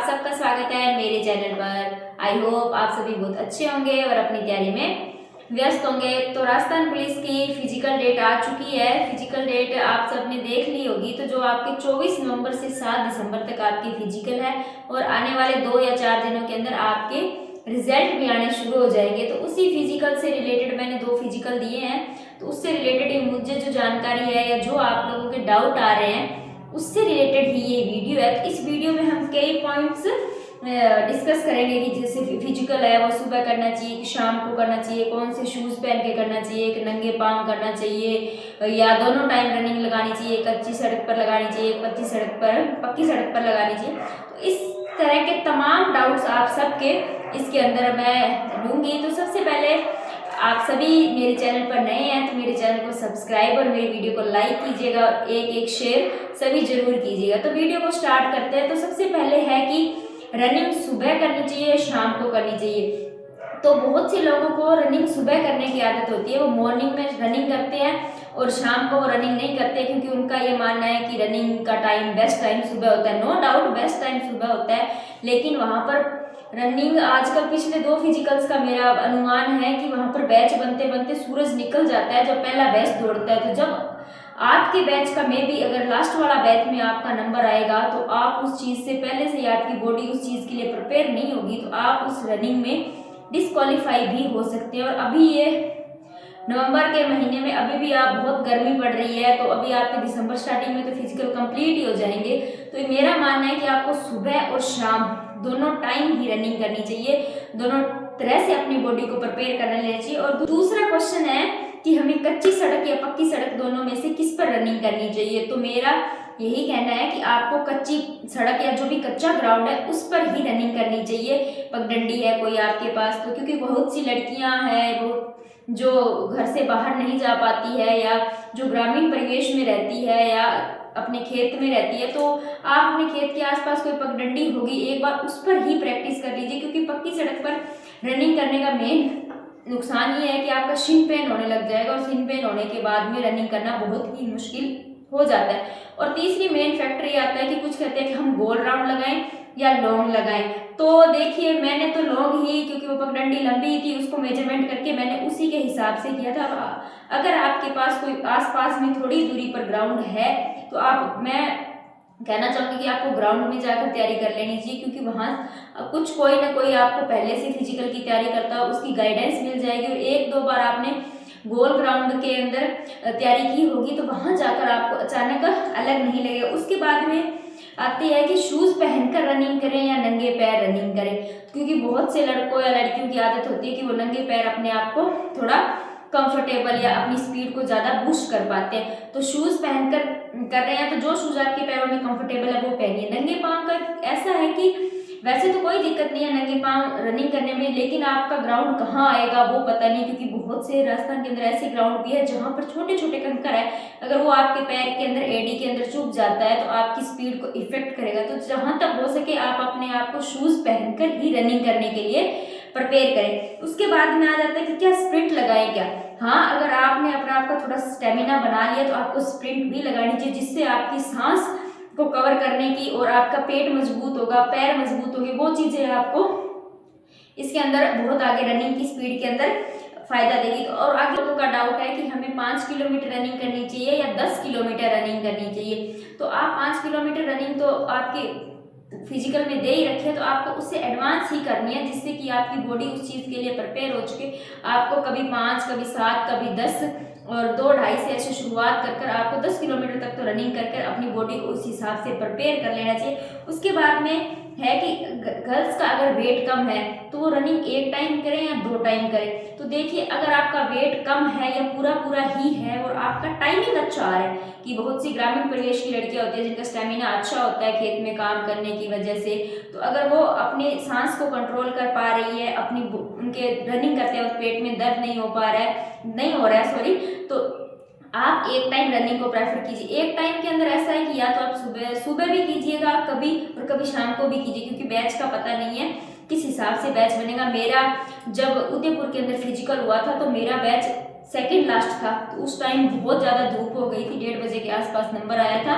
आप सबका स्वागत है मेरे चैनल पर। आई होप आप सभी बहुत अच्छे होंगे और अपनी तैयारी में व्यस्त होंगे। तो राजस्थान पुलिस की फिजिकल डेट आ चुकी है। फिजिकल डेट आप सबने देख ली होगी। तो जो आपके 24 नवंबर से 7 दिसंबर तक आपकी फिजिकल है और आने वाले 2 या 4 दिनों के अंदर आपके रिजल्ट भी आने शुरू हो जाएंगे। तो उसी फिजिकल से रिलेटेड मैंने 2 फिजिकल दिए हैं। तो उससे रिलेटेड मुझे जो जानकारी है या जो आप लोगों के डाउट आ रहे हैं उससे रिलेटेड ही ये वीडियो है। तो इस वीडियो में हम कई पॉइंट्स डिस्कस करेंगे कि जैसे फिजिकल है वो सुबह करना चाहिए कि शाम को करना चाहिए, कौन से शूज़ पहन के करना चाहिए, कि नंगे पाँव करना चाहिए या दोनों टाइम रनिंग लगानी चाहिए, कच्ची सड़क पर लगानी चाहिए, पक्की सड़क पर लगानी चाहिए। तो इस तरह के तमाम डाउट्स आप सबके इसके अंदर मैं लूँगी। तो सबसे पहले आप सभी मेरे चैनल पर नए हैं तो मेरे चैनल को सब्सक्राइब और मेरी वीडियो को लाइक कीजिएगा और एक शेयर सभी जरूर कीजिएगा। तो वीडियो को स्टार्ट करते हैं। तो सबसे पहले है कि रनिंग सुबह करनी चाहिए, शाम को करनी चाहिए। तो बहुत से लोगों को रनिंग सुबह करने की आदत होती है, वो मॉर्निंग में रनिंग करते हैं और शाम को वो रनिंग नहीं करते क्योंकि उनका ये मानना है कि रनिंग का टाइम बेस्ट टाइम सुबह होता है। नो डाउट बेस्ट टाइम सुबह होता है, लेकिन वहाँ पर रनिंग आजकल पिछले 2 फिजिकल्स का मेरा अनुमान है कि वहाँ पर बैच बनते बनते सूरज निकल जाता है जब पहला बैच दौड़ता है। तो जब आपके बैच का मे भी अगर लास्ट वाला बैच में आपका नंबर आएगा तो आप उस चीज़ से पहले से आपकी बॉडी उस चीज़ के लिए प्रिपेयर नहीं होगी, तो आप उस रनिंग में डिस्क्वालीफाई भी हो सकते हैं। और अभी ये नवंबर के महीने में अभी भी आप बहुत गर्मी पड़ रही है, तो अभी आपके दिसंबर स्टार्टिंग में तो फिजिकल कंप्लीट ही हो जाएंगे। तो मेरा मानना है कि आपको सुबह और शाम दोनों टाइम ही रनिंग करनी चाहिए, दोनों तरह से अपनी बॉडी को प्रिपेयर करना लेना चाहिए। और दूसरा क्वेश्चन है कि हमें कच्ची सड़क या पक्की सड़क दोनों में से किस पर रनिंग करनी चाहिए। तो मेरा यही कहना है कि आपको कच्ची सड़क या जो भी कच्चा ग्राउंड है उस पर ही रनिंग करनी चाहिए। पगडंडी है कोई आपके पास तो, क्योंकि बहुत सी लड़कियां हैं वो जो घर से बाहर नहीं जा पाती है या जो ग्रामीण परिवेश में रहती है या अपने खेत में रहती है, तो आप अपने खेत के आसपास कोई पगडंडी होगी एक बार उस पर ही प्रैक्टिस कर लीजिए। क्योंकि पक्की सड़क पर रनिंग करने का मेन नुकसान ये है कि आपका शिन पेन होने लग जाएगा और शिन पेन होने के बाद में रनिंग करना बहुत ही मुश्किल हो जाता है। और तीसरी मेन फैक्टर ये आता है कि कुछ कहते हैं कि हम गोल राउंड लगाएं या लॉन्ग लगाएं। तो देखिए मैंने तो लॉन्ग ही, क्योंकि वो पगडंडी लंबी थी, उसको मेजरमेंट करके मैंने उसी के हिसाब से किया था। अगर आपके पास कोई आसपास में थोड़ी दूरी पर ग्राउंड है तो मैं कहना चाहूँगी कि आपको ग्राउंड में जाकर तैयारी कर लेनी चाहिए, क्योंकि वहाँ कुछ कोई ना कोई आपको पहले से फिजिकल की तैयारी करता है, उसकी गाइडेंस मिल जाएगी। और 1-2 बार आपने गोल ग्राउंड के अंदर तैयारी की होगी तो वहाँ जाकर आपको अचानक अलग नहीं लगेगा। उसके बाद में आती है कि शूज़ पहनकर रनिंग करें या नंगे पैर रनिंग करें, क्योंकि बहुत से लड़कों या लड़कियों की आदत होती है कि वो नंगे पैर अपने आप को थोड़ा कंफर्टेबल या अपनी स्पीड को ज़्यादा बूस्ट कर पाते हैं। तो शूज़ पहनकर कर रहे हैं तो जो शूज़ आपके पैरों में कंफर्टेबल है वो पहनिए। नंगे पाँव का ऐसा है कि वैसे तो कोई दिक्कत नहीं है नंगे पाँव रनिंग करने में, लेकिन आपका ग्राउंड कहाँ आएगा वो पता नहीं, क्योंकि बहुत से राजस्थान के अंदर ऐसे ग्राउंड भी है जहाँ पर छोटे छोटे कंकर है, अगर वो आपके पैर के अंदर एडी के अंदर चुभ जाता है तो आपकी स्पीड को इफेक्ट करेगा। तो जहाँ तक हो सके आप अपने आप को शूज़ पहनकर ही रनिंग करने के लिए प्रिपेयर करें। उसके बाद में आ जाता है कि क्या स्प्रिंट लगाएं क्या। हाँ, अगर आपने अपना आपका थोड़ा स्टेमिना बना लिया तो आपको स्प्रिंट भी लगानी चाहिए, जिससे आपकी सांस को कवर करने की और आपका पेट मजबूत होगा, पैर मजबूत होंगे, वो चीज़ें आपको इसके अंदर बहुत आगे रनिंग की स्पीड के अंदर फायदा देगी। तो और आगे लोगों का डाउट है कि हमें 5 किलोमीटर रनिंग करनी चाहिए या 10 किलोमीटर रनिंग करनी चाहिए। तो आप 5 किलोमीटर रनिंग तो आपके फिजिकल में दे ही रखे, तो आपको उससे एडवांस ही करनी है, जिससे कि आपकी बॉडी उस चीज़ के लिए प्रिपेयर हो चुके। आपको कभी 5, कभी 7, कभी 10 और 2-2.5 से ऐसे शुरुआत कर आपको 10 किलोमीटर तक तो रनिंग कर अपनी बॉडी को उस हिसाब से प्रिपेयर कर लेना चाहिए। उसके बाद में है कि गर्ल्स का अगर वेट कम है तो वो रनिंग 1 टाइम करें या 2 टाइम करें। तो देखिए अगर आपका वेट कम है या पूरा ही है और आपका टाइमिंग अच्छा आ रहा है, कि बहुत सी ग्रामीण परिवेश की लड़कियां होती है जिनका स्टेमिना अच्छा होता है खेत में काम करने की वजह से, तो अगर वो अपनी सांस को कंट्रोल कर पा रही है, उनके रनिंग करते वक्त पेट में दर्द नहीं हो रहा है, तो आप 1 टाइम रनिंग को प्रेफर कीजिए। 1 टाइम के अंदर ऐसा है कि या तो आप सुबह भी कीजिएगा कभी और कभी शाम को भी कीजिए, क्योंकि बैच का पता नहीं है किस हिसाब से बैच बनेगा। मेरा जब उदयपुर के अंदर फिजिकल हुआ था तो मेरा बैच सेकंड लास्ट था, तो उस टाइम बहुत ज़्यादा धूप हो गई थी, 1:30 बजे के आसपास नंबर आया था।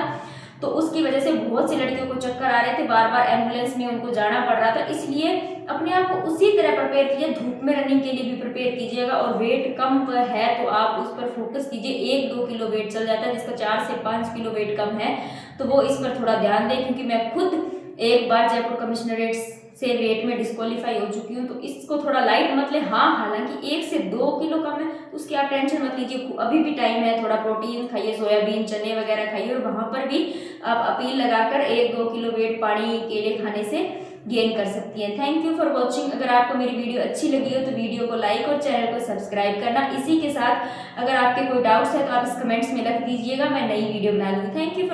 तो उसकी वजह से बहुत सी लड़कियों को चक्कर आ रहे थे, बार बार एम्बुलेंस में उनको जाना पड़ रहा था। इसलिए अपने आप को उसी तरह प्रिपेयर कीजिए, धूप में रनिंग के लिए भी प्रिपेयर कीजिएगा। और वेट कम है तो आप उस पर फोकस कीजिए। 1-2 किलो वेट चल जाता है, जिसका 4 से 5 किलो वेट कम है तो वो इस पर थोड़ा ध्यान दें, क्योंकि मैं खुद एक बार जयपुर कमिश्नरेट से वेट में डिस्क्वालीफाई हो चुकी हूँ। तो इसको थोड़ा लाइट मत ले। हाँ, हालांकि 1 से 2 किलो कम है तो उसकी आप टेंशन मत लीजिए, अभी भी टाइम है। थोड़ा प्रोटीन खाइए, सोयाबीन चने वगैरह खाइए, और वहां पर भी आप अपील लगाकर 1-2 किलो वेट पानी केले खाने से गेन कर सकती हैं। Thank you for watching. अगर आपको मेरी वीडियो अच्छी लगी हो तो वीडियो को लाइक और चैनल को सब्सक्राइब करना। इसी के साथ अगर आपके कोई डाउट्स है तो आप इस कमेंट्स में लिख दीजिएगा, मैं नई वीडियो बना लूँगी। Thank you for